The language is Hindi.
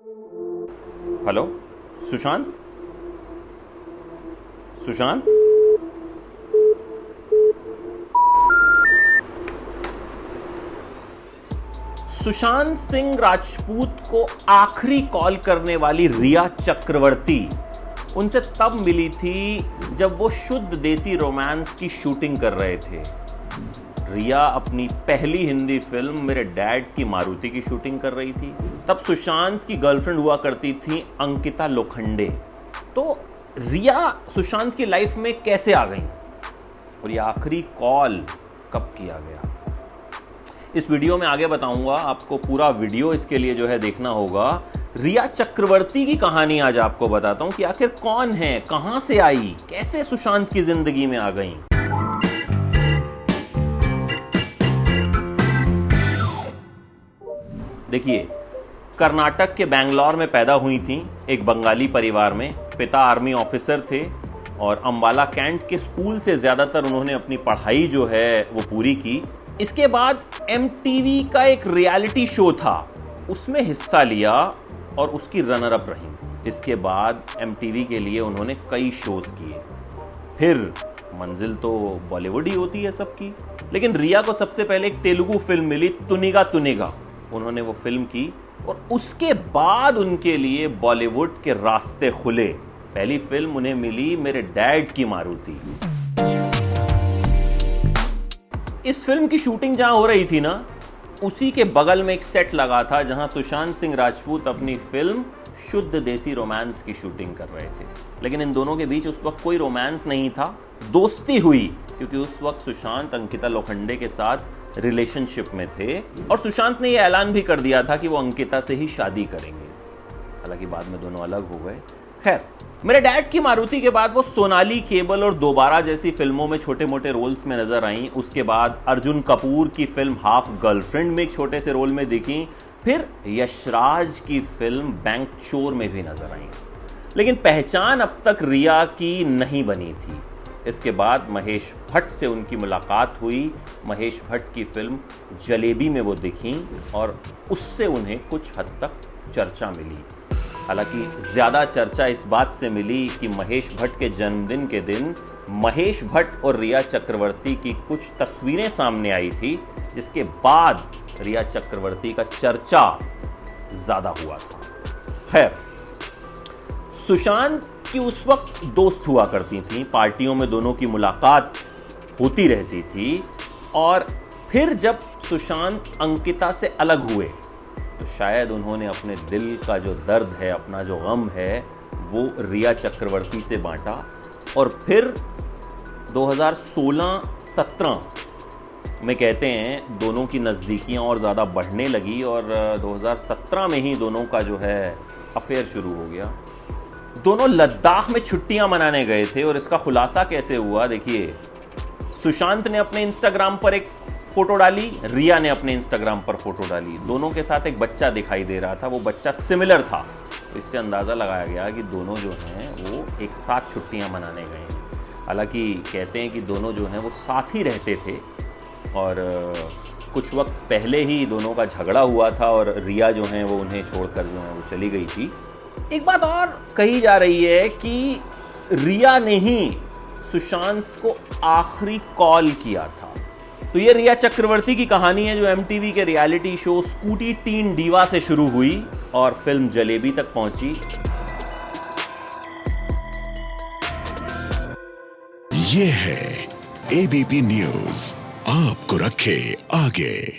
हेलो सुशांत। सुशांत सुशांत सिंह राजपूत को आखिरी कॉल करने वाली रिया चक्रवर्ती उनसे तब मिली थी जब वो शुद्ध देसी रोमांस की शूटिंग कर रहे थे। रिया अपनी पहली हिंदी फिल्म मेरे डैड की मारुति की शूटिंग कर रही थी। तब सुशांत की गर्लफ्रेंड हुआ करती थी अंकिता लोखंडे। तो रिया सुशांत की लाइफ में कैसे आ गई और ये आखिरी कॉल कब किया गया, इस वीडियो में आगे बताऊंगा। आपको पूरा वीडियो इसके लिए जो है देखना होगा। रिया चक्रवर्ती की कहानी आज आपको बताता हूं कि आखिर कौन है, कहां से आई, कैसे सुशांत की जिंदगी में आ गई। देखिए, कर्नाटक के बैंगलोर में पैदा हुई थी एक बंगाली परिवार में। पिता आर्मी ऑफिसर थे और अंबाला कैंट के स्कूल से ज़्यादातर उन्होंने अपनी पढ़ाई जो है वो पूरी की। इसके बाद एमटीवी का एक रियलिटी शो था, उसमें हिस्सा लिया और उसकी रनर अप रही। इसके बाद एमटीवी के लिए उन्होंने कई शोज किए। फिर मंजिल तो बॉलीवुड ही होती है सबकी, लेकिन रिया को सबसे पहले एक तेलुगु फिल्म मिली, तुनिगा तुनिगा। उन्होंने वो फिल्म की और उसके बाद उनके लिए बॉलीवुड के रास्ते खुले। पहली फिल्म उन्हें मिली मेरे डैड की मारुति। इस फिल्म की शूटिंग जहां हो रही थी ना, उसी के बगल में एक सेट लगा था जहां सुशांत सिंह राजपूत अपनी फिल्म शुद्ध देसी रोमांस की शूटिंग कर रहे थे। लेकिन इन दोनों के बीच उस वक्त कोई रोमांस नहीं था, दोस्ती हुई, क्योंकि उस वक्त सुशांत अंकिता लोखंडे के साथ रिलेशनशिप में थे और सुशांत ने यह ऐलान भी कर दिया था कि वो अंकिता से ही शादी करेंगे। हालांकि बाद में दोनों अलग हो गए। खैर, मेरे डैड की मारुति के बाद वो सोनाली केबल और दोबारा जैसी फिल्मों में छोटे मोटे रोल्स में नजर आई। उसके बाद अर्जुन कपूर की फिल्म हाफ गर्लफ्रेंड में एक छोटे से रोल में दिखी। फिर यशराज की फिल्म बैंक चोर में भी नजर आई। लेकिन पहचान अब तक रिया की नहीं बनी थी। इसके बाद महेश भट्ट से उनकी मुलाकात हुई। महेश भट्ट की फिल्म जलेबी में वो दिखी और उससे उन्हें कुछ हद तक चर्चा मिली। हालांकि ज्यादा चर्चा इस बात से मिली कि महेश भट्ट के जन्मदिन के दिन महेश भट्ट और रिया चक्रवर्ती की कुछ तस्वीरें सामने आई थी, जिसके बाद रिया चक्रवर्ती का चर्चा ज्यादा हुआ था। खैर, सुशांत की उस वक्त दोस्त हुआ करती थी, पार्टियों में दोनों की मुलाकात होती रहती थी। और फिर जब सुशांत अंकिता से अलग हुए तो शायद उन्होंने अपने दिल का जो दर्द है, अपना जो गम है, वो रिया चक्रवर्ती से बांटा। और फिर 2016-17 में कहते हैं दोनों की नज़दीकियां और ज़्यादा बढ़ने लगी और 2017 में ही दोनों का जो है अफेयर शुरू हो गया। दोनों लद्दाख में छुट्टियां मनाने गए थे और इसका खुलासा कैसे हुआ, देखिए। सुशांत ने अपने इंस्टाग्राम पर एक फोटो डाली, रिया ने अपने इंस्टाग्राम पर फोटो डाली। दोनों के साथ एक बच्चा दिखाई दे रहा था, वो बच्चा सिमिलर था। तो इससे अंदाज़ा लगाया गया कि दोनों जो हैं वो एक साथ छुट्टियां मनाने गए हैं। हालांकि कहते हैं कि दोनों जो हैं वो साथ ही रहते थे और कुछ वक्त पहले ही दोनों का झगड़ा हुआ था और रिया जो हैं वो उन्हें छोड़कर जो है वो चली गई थी। एक बात और कही जा रही है कि रिया ने ही सुशांत को आखिरी कॉल किया था। तो ये रिया चक्रवर्ती की कहानी है जो एमटीवी के reality show scooty tin diva से शुरू हुई और फिल्म जलेबी तक पहुंची। ये है एबीपी न्यूज, आपको रखे आगे।